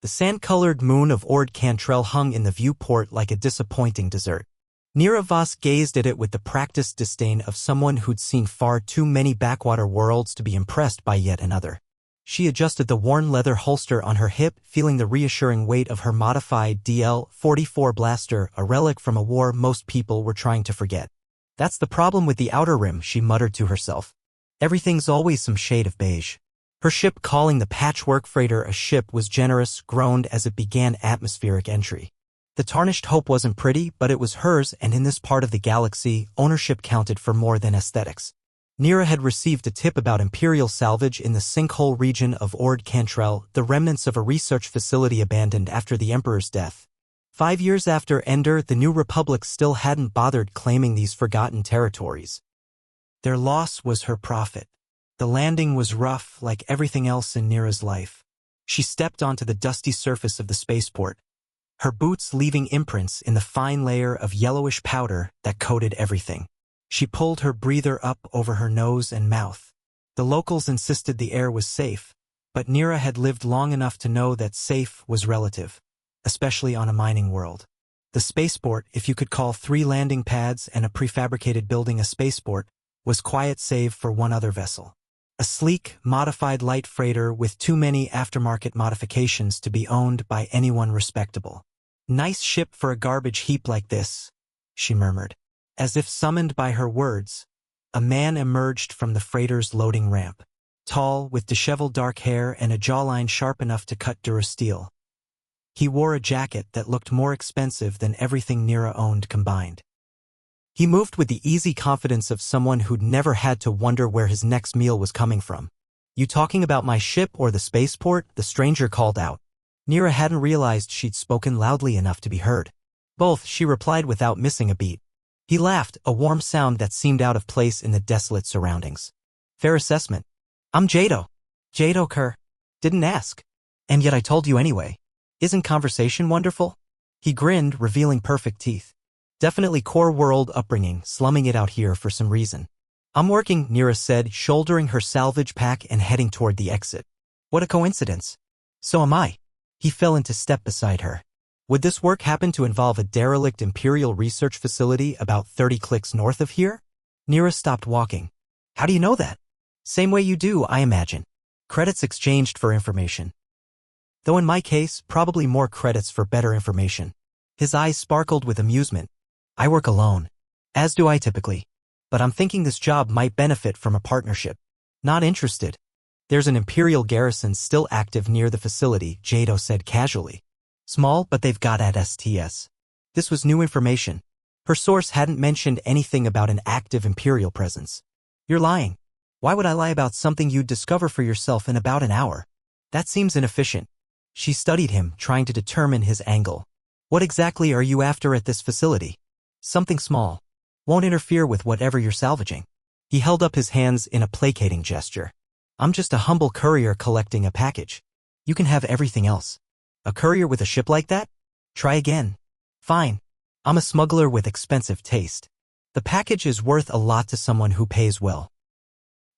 The sand-colored moon of Ord Cantrell hung in the viewport like a disappointing dessert. Nira Voss gazed at it with the practiced disdain of someone who'd seen far too many backwater worlds to be impressed by yet another. She adjusted the worn leather holster on her hip, feeling the reassuring weight of her modified DL-44 blaster, a relic from a war most people were trying to forget. That's the problem with the Outer Rim, she muttered to herself. Everything's always some shade of beige. Her ship, calling the patchwork freighter a ship, was generous, groaned as it began atmospheric entry. The tarnished hope wasn't pretty, but it was hers, and in this part of the galaxy, ownership counted for more than aesthetics. Nira had received a tip about Imperial salvage in the sinkhole region of Ord Cantrell, the remnants of a research facility abandoned after the Emperor's death. 5 years after Endor, the New Republic still hadn't bothered claiming these forgotten territories. Their loss was her profit. The landing was rough, like everything else in Nira's life. She stepped onto the dusty surface of the spaceport, her boots leaving imprints in the fine layer of yellowish powder that coated everything. She pulled her breather up over her nose and mouth. The locals insisted the air was safe, but Nira had lived long enough to know that safe was relative, especially on a mining world. The spaceport, if you could call 3 landing pads and a prefabricated building a spaceport, was quiet save for one other vessel. A sleek, modified light freighter with too many aftermarket modifications to be owned by anyone respectable. "Nice ship for a garbage heap like this," she murmured. As if summoned by her words, a man emerged from the freighter's loading ramp. Tall, with disheveled dark hair and a jawline sharp enough to cut durasteel. He wore a jacket that looked more expensive than everything Nira owned combined. He moved with the easy confidence of someone who'd never had to wonder where his next meal was coming from. "You talking about my ship or the spaceport?" the stranger called out. Nira hadn't realized she'd spoken loudly enough to be heard. "Both," she replied without missing a beat. He laughed, a warm sound that seemed out of place in the desolate surroundings. "Fair assessment. I'm Jado Kerr. Didn't ask. And yet I told you anyway. Isn't conversation wonderful?" He grinned, revealing perfect teeth. "Definitely core world upbringing, slumming it out here for some reason." "I'm working," Nira said, shouldering her salvage pack and heading toward the exit. "What a coincidence." "So am I." He fell into step beside her. "Would this work happen to involve a derelict Imperial research facility about 30 clicks north of here?" Nira stopped walking. "How do you know that?" "Same way you do, I imagine. Credits exchanged for information. Though in my case, probably more credits for better information." His eyes sparkled with amusement. "I work alone. As do I typically. But I'm thinking this job might benefit from a partnership." "Not interested." "There's an Imperial garrison still active near the facility," Jado said casually. "Small, but they've got at STS." This was new information. Her source hadn't mentioned anything about an active Imperial presence. "You're lying." "Why would I lie about something you'd discover for yourself in about an hour? That seems inefficient." She studied him, trying to determine his angle. "What exactly are you after at this facility?" "Something small. Won't interfere with whatever you're salvaging." He held up his hands in a placating gesture. "I'm just a humble courier collecting a package. You can have everything else." "A courier with a ship like that? Try again." "Fine. I'm a smuggler with expensive taste. The package is worth a lot to someone who pays well.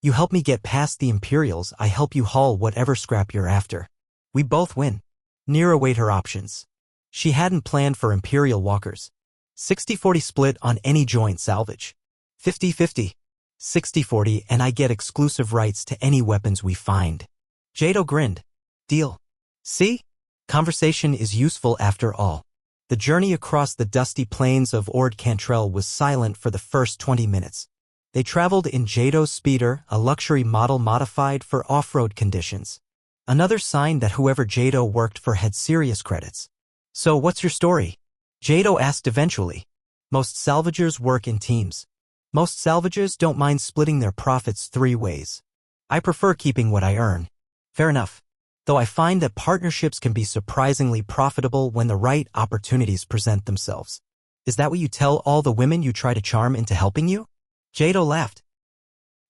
You help me get past the Imperials, I help you haul whatever scrap you're after. We both win." Nira weighed her options. She hadn't planned for Imperial walkers. 60-40 split on any joint salvage. 50-50. 60-40 and I get exclusive rights to any weapons we find. Jado grinned. "Deal. See? Conversation is useful after all." The journey across the dusty plains of Ord Cantrell was silent for the first 20 minutes. They traveled in Jado's speeder, a luxury model modified for off-road conditions. Another sign that whoever Jado worked for had serious credits. "So what's your story?" Jado asked eventually. "Most salvagers work in teams. Most salvagers don't mind splitting their profits 3 ways. I prefer keeping what I earn." "Fair enough. Though I find that partnerships can be surprisingly profitable when the right opportunities present themselves." "Is that what you tell all the women you try to charm into helping you?" Jado laughed.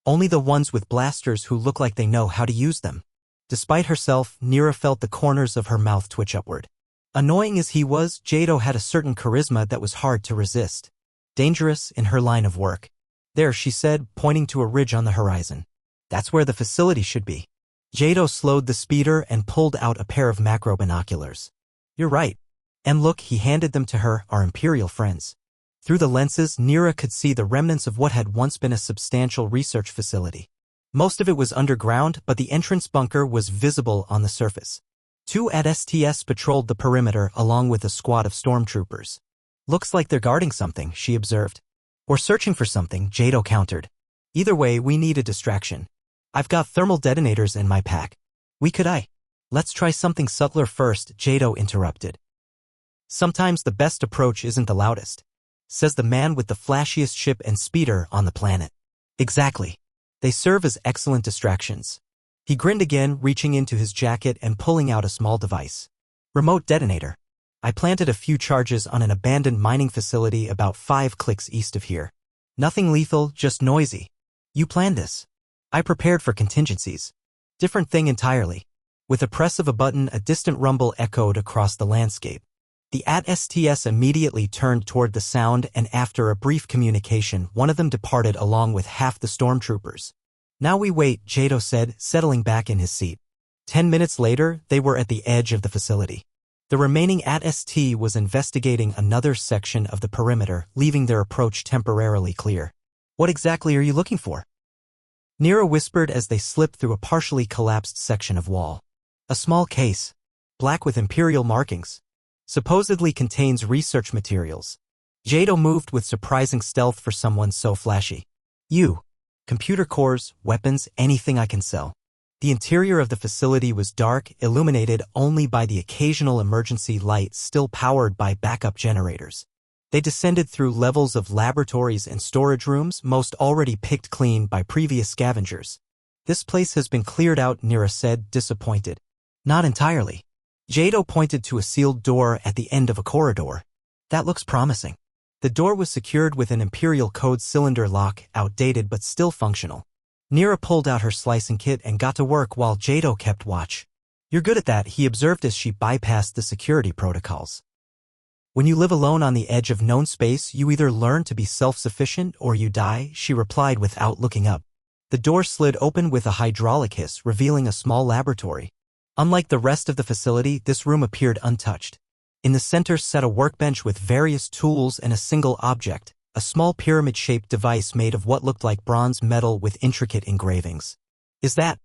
"Only the ones with blasters who look like they know how to use them." Despite herself, Nira felt the corners of her mouth twitch upward. Annoying as he was, Jado had a certain charisma that was hard to resist. Dangerous in her line of work. "There," she said, pointing to a ridge on the horizon. "That's where the facility should be." Jado slowed the speeder and pulled out a pair of macro binoculars. You're right. And look, he handed them to her, our Imperial friends. Through the lenses, Nira could see the remnants of what had once been a substantial research facility. Most of it was underground, but the entrance bunker was visible on the surface. 2 AT-STs patrolled the perimeter along with a squad of stormtroopers. Looks like they're guarding something, she observed. Or searching for something, Jado countered. Either way, we need a distraction. I've got thermal detonators in my pack. Let's try something subtler first, Jado interrupted. Sometimes the best approach isn't the loudest, says the man with the flashiest ship and speeder on the planet. Exactly. They serve as excellent distractions. He grinned again, reaching into his jacket and pulling out a small device. Remote detonator. I planted a few charges on an abandoned mining facility about 5 clicks east of here. Nothing lethal, just noisy. You planned this. I prepared for contingencies. Different thing entirely. With a press of a button, a distant rumble echoed across the landscape. The AT-STs immediately turned toward the sound, and after a brief communication, one of them departed along with half the stormtroopers. Now we wait, Jado said, settling back in his seat. 10 minutes later, they were at the edge of the facility. The remaining AT-ST was investigating another section of the perimeter, leaving their approach temporarily clear. What exactly are you looking for? Nira whispered as they slipped through a partially collapsed section of wall. A small case, black with Imperial markings. Supposedly contains research materials. Jado moved with surprising stealth for someone so flashy. Computer cores, weapons, anything I can sell. The interior of the facility was dark, illuminated only by the occasional emergency light still powered by backup generators. They descended through levels of laboratories and storage rooms, most already picked clean by previous scavengers. This place has been cleared out, Nira said, disappointed. Not entirely. Jado pointed to a sealed door at the end of a corridor. That looks promising. The door was secured with an Imperial code cylinder lock, outdated but still functional. Nira pulled out her slicing kit and got to work while Jado kept watch. You're good at that, he observed as she bypassed the security protocols. When you live alone on the edge of known space, you either learn to be self-sufficient or you die, she replied without looking up. The door slid open with a hydraulic hiss, revealing a small laboratory. Unlike the rest of the facility, this room appeared untouched. In the center sat a workbench with various tools and a single object, a small pyramid-shaped device made of what looked like bronze metal with intricate engravings. Is that?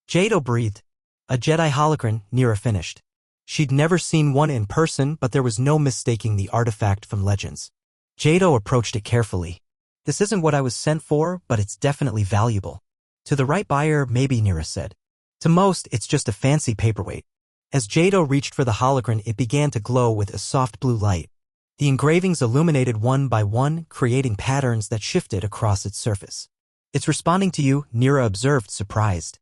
Jado breathed. A Jedi Holocron, Nira finished. She'd never seen one in person, but there was no mistaking the artifact from legends. Jado approached it carefully. This isn't what I was sent for, but it's definitely valuable. To the right buyer, maybe, Nira said. To most, it's just a fancy paperweight. As Jado reached for the holocron, it began to glow with a soft blue light. The engravings illuminated one by one, creating patterns that shifted across its surface. It's responding to you, Nira observed, surprised.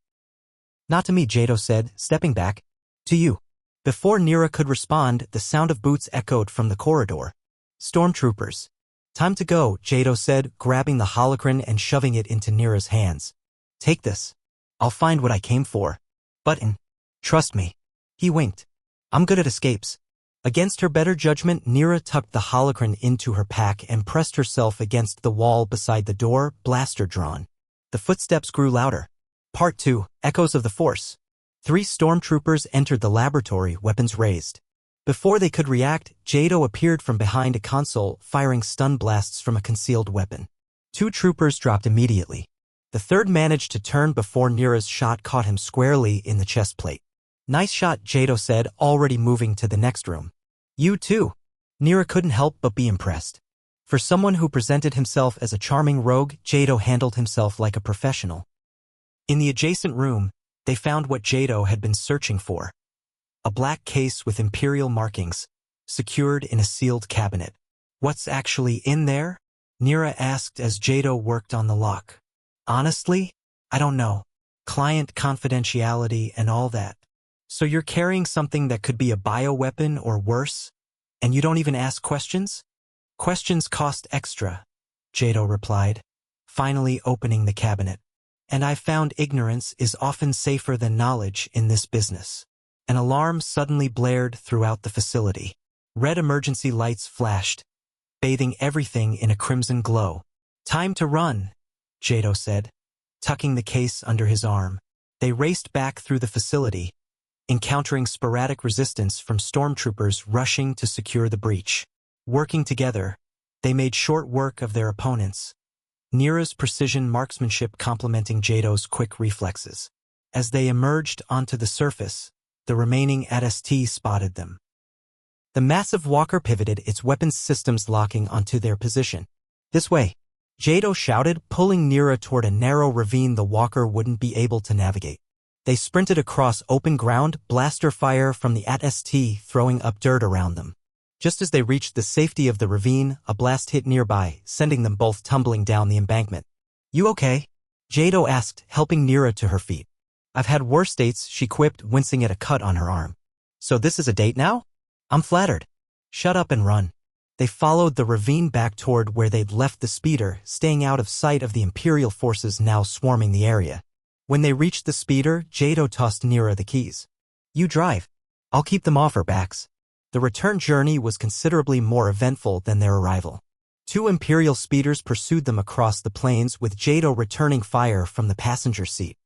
Not to me, Jado said, stepping back. To you. Before Nira could respond, the sound of boots echoed from the corridor. Stormtroopers. Time to go, Jado said, grabbing the holocron and shoving it into Nira's hands. Take this. I'll find what I came for. Button. Trust me. He winked. I'm good at escapes. Against her better judgment, Nira tucked the holocron into her pack and pressed herself against the wall beside the door, blaster drawn. The footsteps grew louder. Part 2, Echoes of the Force. 3 stormtroopers entered the laboratory, weapons raised. Before they could react, Jado appeared from behind a console, firing stun blasts from a concealed weapon. 2 troopers dropped immediately. The third managed to turn before Nira's shot caught him squarely in the chest plate. Nice shot, Jado said, already moving to the next room. You too. Nira couldn't help but be impressed. For someone who presented himself as a charming rogue, Jado handled himself like a professional. In the adjacent room, they found what Jado had been searching for. A black case with Imperial markings, secured in a sealed cabinet. What's actually in there? Nira asked as Jado worked on the lock. Honestly, I don't know. Client confidentiality and all that. So you're carrying something that could be a bioweapon or worse? And you don't even ask questions? Questions cost extra, Jado replied, finally opening the cabinet. And I've found ignorance is often safer than knowledge in this business. An alarm suddenly blared throughout the facility. Red emergency lights flashed, bathing everything in a crimson glow. Time to run, Jado said, tucking the case under his arm. They raced back through the facility, encountering sporadic resistance from stormtroopers rushing to secure the breach. Working together, they made short work of their opponents, Nira's precision marksmanship complementing Jado's quick reflexes. As they emerged onto the surface, the remaining AT-ST spotted them. The massive walker pivoted, its weapons systems locking onto their position. "This way," Jado shouted, pulling Nira toward a narrow ravine the walker wouldn't be able to navigate. They sprinted across open ground, blaster fire from the AT-ST throwing up dirt around them. Just as they reached the safety of the ravine, a blast hit nearby, sending them both tumbling down the embankment. "You okay?" Jado asked, helping Nira to her feet. "I've had worse dates," she quipped, wincing at a cut on her arm. "So this is a date now?" "I'm flattered." "Shut up and run." They followed the ravine back toward where they'd left the speeder, staying out of sight of the Imperial forces now swarming the area. When they reached the speeder, Jado tossed Nira the keys. "You drive. I'll keep them off our backs." The return journey was considerably more eventful than their arrival. 2 Imperial speeders pursued them across the plains, with Jado returning fire from the passenger seat.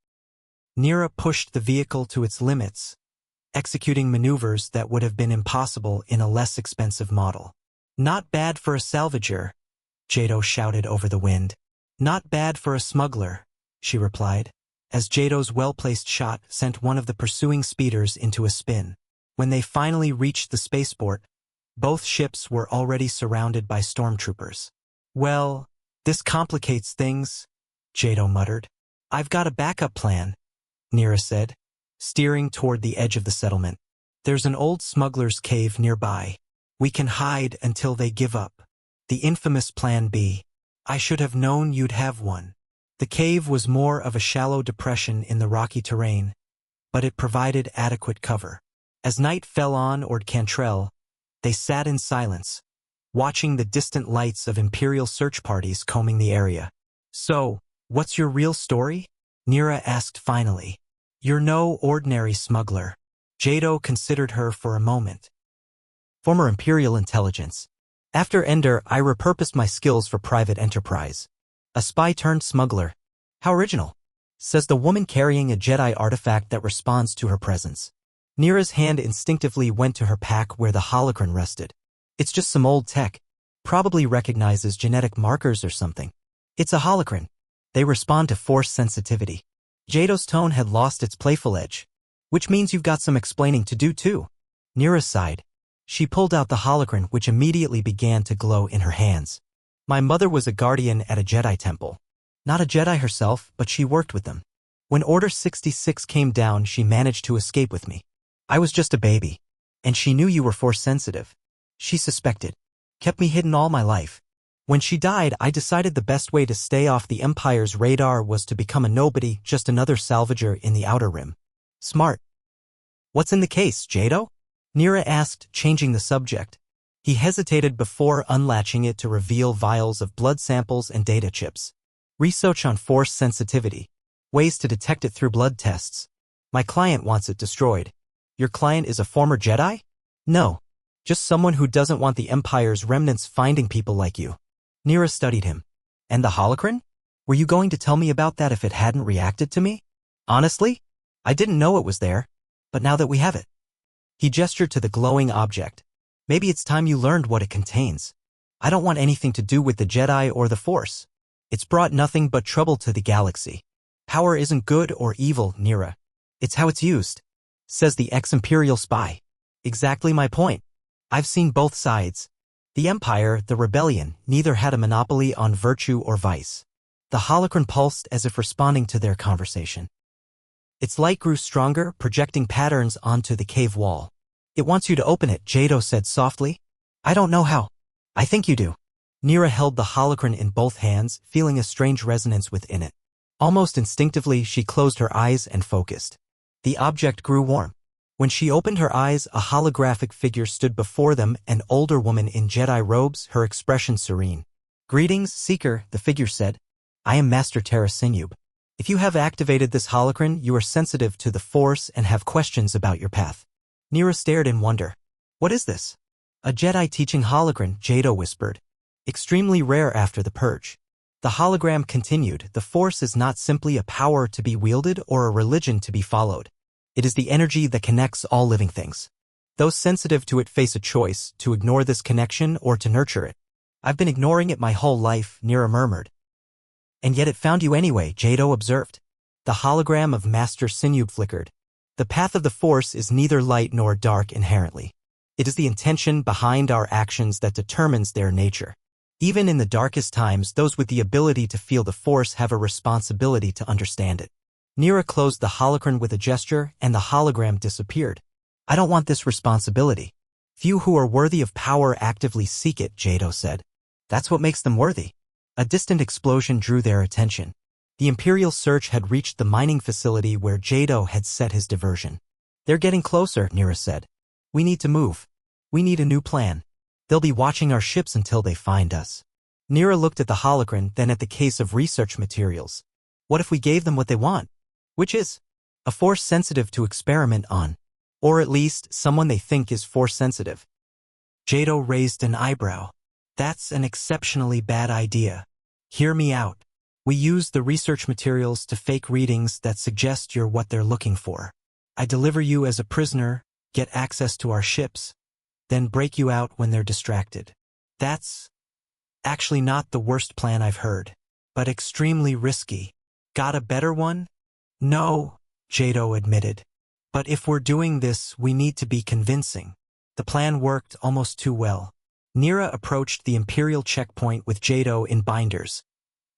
Nira pushed the vehicle to its limits, executing maneuvers that would have been impossible in a less expensive model. "Not bad for a salvager," Jado shouted over the wind. "Not bad for a smuggler," she replied, as Jado's well-placed shot sent one of the pursuing speeders into a spin. When they finally reached the spaceport, both ships were already surrounded by stormtroopers. "Well, this complicates things," Jado muttered. "I've got a backup plan," Nira said, steering toward the edge of the settlement. "There's an old smuggler's cave nearby. We can hide until they give up. The infamous Plan B. I should have known you'd have one." The cave was more of a shallow depression in the rocky terrain, but it provided adequate cover. As night fell on Ord Cantrell, they sat in silence, watching the distant lights of Imperial search parties combing the area. "So, what's your real story?" Nira asked finally. "You're no ordinary smuggler." Jado considered her for a moment. "Former Imperial intelligence. After Endor, I repurposed my skills for private enterprise. A spy turned smuggler. How original," says the woman carrying a Jedi artifact that responds to her presence. Nira's hand instinctively went to her pack where the Holocron rested. "It's just some old tech. Probably recognizes genetic markers or something." "It's a Holocron. They respond to force sensitivity." Jado's tone had lost its playful edge. "Which means you've got some explaining to do too." Nira sighed. She pulled out the Holocron, which immediately began to glow in her hands. "My mother was a guardian at a Jedi temple. Not a Jedi herself, but she worked with them. When Order 66 came down, she managed to escape with me. I was just a baby. And she knew you were force sensitive. She suspected. Kept me hidden all my life. When she died, I decided the best way to stay off the Empire's radar was to become a nobody, just another salvager in the Outer Rim." "Smart." "What's in the case, Jado?" Nira asked, changing the subject. He hesitated before unlatching it to reveal vials of blood samples and data chips. "Research on force sensitivity. Ways to detect it through blood tests. My client wants it destroyed." "Your client is a former Jedi?" "No. Just someone who doesn't want the Empire's remnants finding people like you." Nira studied him. "And the Holocron? Were you going to tell me about that if it hadn't reacted to me?" "Honestly, I didn't know it was there. But now that we have it." He gestured to the glowing object. "Maybe it's time you learned what it contains. I don't want anything to do with the Jedi or the Force. It's brought nothing but trouble to the galaxy. Power isn't good or evil, Nira. It's how it's used," says the ex-Imperial spy. "Exactly my point. I've seen both sides. The Empire, the Rebellion, neither had a monopoly on virtue or vice." The Holocron pulsed as if responding to their conversation. Its light grew stronger, projecting patterns onto the cave wall. "It wants you to open it," Jado said softly. "I don't know how." "I think you do." Nira held the Holocron in both hands, feeling a strange resonance within it. Almost instinctively, she closed her eyes and focused. The object grew warm. When she opened her eyes, a holographic figure stood before them, an older woman in Jedi robes, her expression serene. "Greetings, Seeker," the figure said. "I am Master Terra Sinub. If you have activated this Holocron, you are sensitive to the Force and have questions about your path." Nira stared in wonder. "What is this?" "A Jedi teaching Holocron," Jado whispered. "Extremely rare after the Purge. The hologram continued, "The Force is not simply a power to be wielded or a religion to be followed. It is the energy that connects all living things. Those sensitive to it face a choice, to ignore this connection or to nurture it." "I've been ignoring it my whole life," Nira murmured. "And yet it found you anyway," Jado observed. The hologram of Master Sinew flickered. "The path of the Force is neither light nor dark inherently. It is the intention behind our actions that determines their nature. Even in the darkest times, those with the ability to feel the Force have a responsibility to understand it." Nira closed the holocron with a gesture, and the hologram disappeared. "I don't want this responsibility. Few who are worthy of power actively seek it," Jado said. "That's what makes them worthy." A distant explosion drew their attention. The Imperial search had reached the mining facility where Jado had set his diversion. "They're getting closer," Nira said. "We need to move. We need a new plan. They'll be watching our ships until they find us." Nira looked at the holocron, then at the case of research materials. "What if we gave them what they want? Which is a Force sensitive to experiment on. Or at least someone they think is Force sensitive." Jado raised an eyebrow. "That's an exceptionally bad idea. Hear me out. We use the research materials to fake readings that suggest you're what they're looking for. I deliver you as a prisoner, get access to our ships, then break you out when they're distracted. That's actually not the worst plan I've heard, but extremely risky. Got a better one?" "No," Jado admitted. "But if we're doing this, we need to be convincing." The plan worked almost too well. Nira approached the Imperial checkpoint with Jado in binders,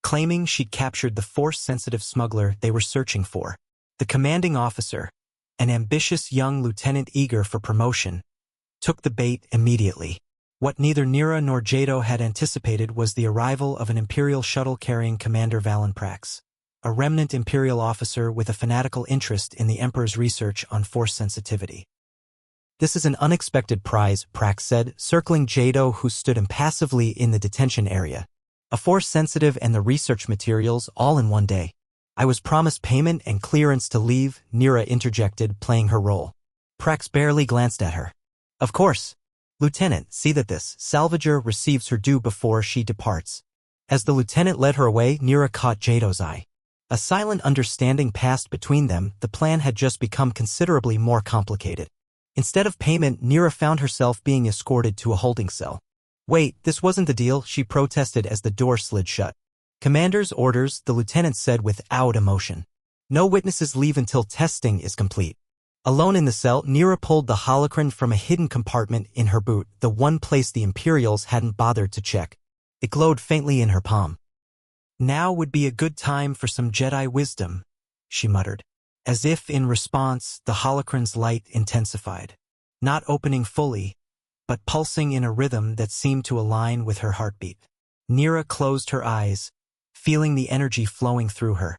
claiming she'd captured the Force-sensitive smuggler they were searching for. The commanding officer, an ambitious young lieutenant eager for promotion, took the bait immediately. What neither Nira nor Jado had anticipated was the arrival of an Imperial shuttle carrying Commander Valen Prax, a remnant Imperial officer with a fanatical interest in the Emperor's research on Force sensitivity. "This is an unexpected prize," Prax said, circling Jado, who stood impassively in the detention area. "A Force sensitive and the research materials all in one day." "I was promised payment and clearance to leave," Nira interjected, playing her role. Prax barely glanced at her. "Of course. Lieutenant, see that this Salvager receives her due before she departs." As the lieutenant led her away, Nira caught Jado's eye. A silent understanding passed between them. The plan had just become considerably more complicated. Instead of payment, Nira found herself being escorted to a holding cell. "Wait, this wasn't the deal," she protested as the door slid shut. "Commander's orders," the lieutenant said without emotion. "No witnesses leave until testing is complete." Alone in the cell, Nira pulled the holocron from a hidden compartment in her boot, the one place the Imperials hadn't bothered to check. It glowed faintly in her palm. "Now would be a good time for some Jedi wisdom," she muttered. As if in response, the holocron's light intensified, not opening fully, but pulsing in a rhythm that seemed to align with her heartbeat. Nira closed her eyes, feeling the energy flowing through her.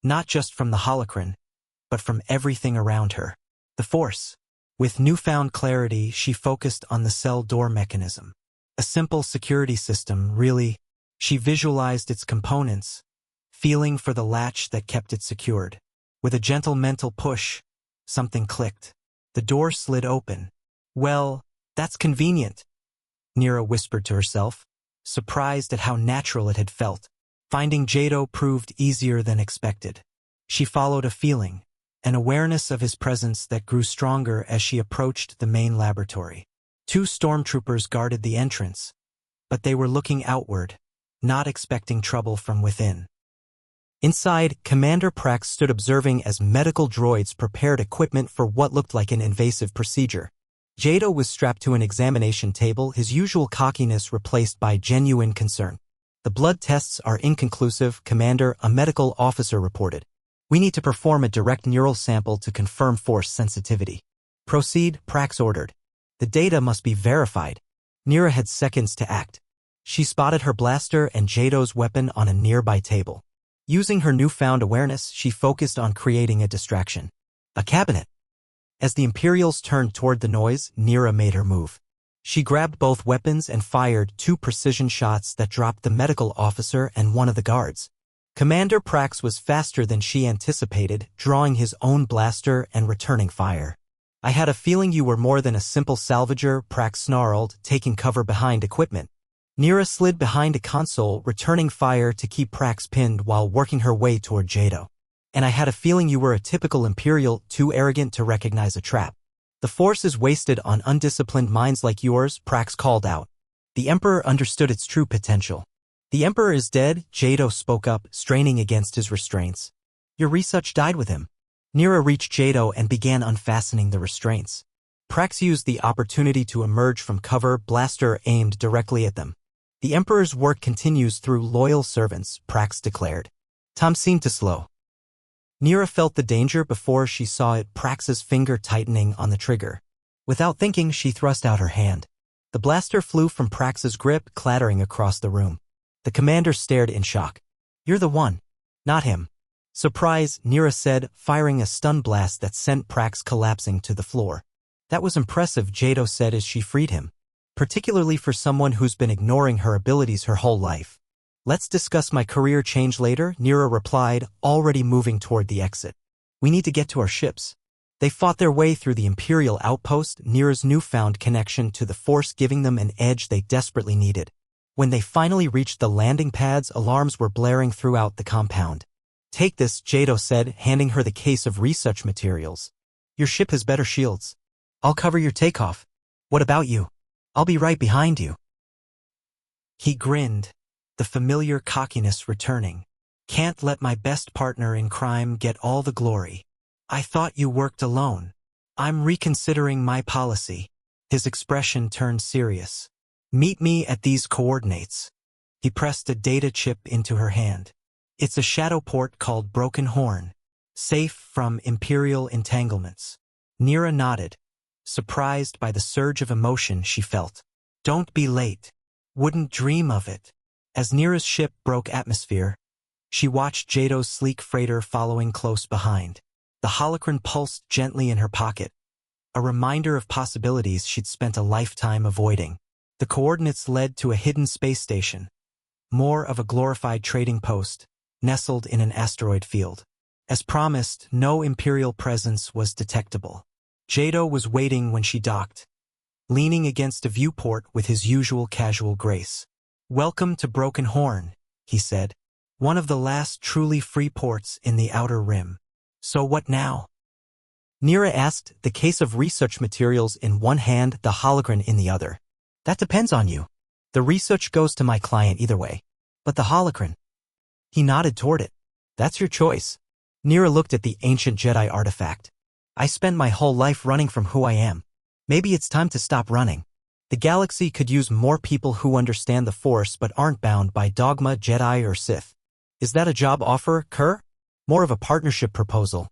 Not just from the holocron, but from everything around her. The Force. With newfound clarity, she focused on the cell door mechanism. A simple security system, really. She visualized its components, feeling for the latch that kept it secured. With a gentle mental push, something clicked. The door slid open. "Well, that's convenient," Nira whispered to herself, surprised at how natural it had felt. Finding Jado proved easier than expected. She followed a feeling, an awareness of his presence that grew stronger as she approached the main laboratory. 2 stormtroopers guarded the entrance, but they were looking outward, not expecting trouble from within. Inside, Commander Prax stood observing as medical droids prepared equipment for what looked like an invasive procedure. Jado was strapped to an examination table, his usual cockiness replaced by genuine concern. "The blood tests are inconclusive, Commander," a medical officer reported. "We need to perform a direct neural sample to confirm Force sensitivity." "Proceed," Prax ordered. "The data must be verified." Nira had seconds to act. She spotted her blaster and Jado's weapon on a nearby table. Using her newfound awareness, she focused on creating a distraction. A cabinet. As the Imperials turned toward the noise, Nira made her move. She grabbed both weapons and fired 2 precision shots that dropped the medical officer and one of the guards. Commander Prax was faster than she anticipated, drawing his own blaster and returning fire. "I had a feeling you were more than a simple salvager," Prax snarled, taking cover behind equipment. Nira slid behind a console, returning fire to keep Prax pinned while working her way toward Jado. And I had a feeling you were a typical Imperial, too arrogant to recognize a trap. The Force is wasted on undisciplined minds like yours, Prax called out. The Emperor understood its true potential. The Emperor is dead, Jado spoke up, straining against his restraints. Your research died with him. Nira reached Jado and began unfastening the restraints. Prax used the opportunity to emerge from cover, blaster aimed directly at them. The Emperor's work continues through loyal servants, Prax declared. Time seemed to slow. Nira felt the danger before she saw it, Prax's finger tightening on the trigger. Without thinking, she thrust out her hand. The blaster flew from Prax's grip, clattering across the room. The commander stared in shock. You're the one. Not him. Surprise, Nira said, firing a stun blast that sent Prax collapsing to the floor. That was impressive, Jado said as she freed him. Particularly for someone who's been ignoring her abilities her whole life. Let's discuss my career change later, Nira replied, already moving toward the exit. We need to get to our ships. They fought their way through the Imperial outpost, Nira's newfound connection to the Force giving them an edge they desperately needed. When they finally reached the landing pads, alarms were blaring throughout the compound. Take this, Jado said, handing her the case of research materials. Your ship has better shields. I'll cover your takeoff. What about you? I'll be right behind you. He grinned, the familiar cockiness returning. Can't let my best partner in crime get all the glory. I thought you worked alone. I'm reconsidering my policy. His expression turned serious. Meet me at these coordinates. He pressed a data chip into her hand. It's a shadow port called Broken Horn. Safe from Imperial entanglements. Nira nodded, surprised by the surge of emotion she felt. Don't be late. Wouldn't dream of it. As Nira's ship broke atmosphere, she watched Jado's sleek freighter following close behind. The holocron pulsed gently in her pocket, a reminder of possibilities she'd spent a lifetime avoiding. The coordinates led to a hidden space station, more of a glorified trading post, nestled in an asteroid field. As promised, no Imperial presence was detectable. Jado was waiting when she docked, leaning against a viewport with his usual casual grace. Welcome to Broken Horn, he said, one of the last truly free ports in the Outer Rim. So what now? Nira asked, the case of research materials in one hand, the holocron in the other. That depends on you. The research goes to my client either way. But the holocron? He nodded toward it. That's your choice. Nira looked at the ancient Jedi artifact. I spent my whole life running from who I am. Maybe it's time to stop running. The galaxy could use more people who understand the Force but aren't bound by dogma, Jedi, or Sith. Is that a job offer, Kerr? More of a partnership proposal.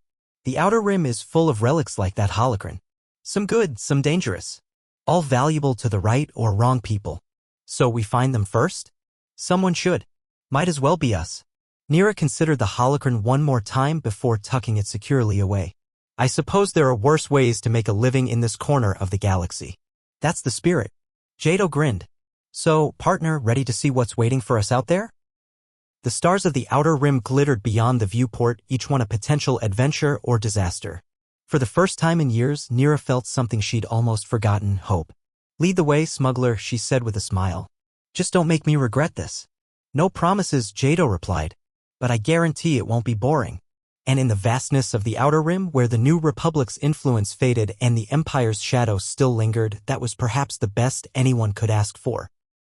The Outer Rim is full of relics like that holocron. Some good, some dangerous. All valuable to the right or wrong people. So we find them first? Someone should. Might as well be us. Nira considered the holocron one more time before tucking it securely away. I suppose there are worse ways to make a living in this corner of the galaxy. That's the spirit. Jado grinned. So, partner, ready to see what's waiting for us out there? The stars of the Outer Rim glittered beyond the viewport, each one a potential adventure or disaster. For the first time in years, Nira felt something she'd almost forgotten, hope. Lead the way, smuggler, she said with a smile. Just don't make me regret this. No promises, Jado replied. But I guarantee it won't be boring. And in the vastness of the Outer Rim, where the New Republic's influence faded and the Empire's shadow still lingered, that was perhaps the best anyone could ask for.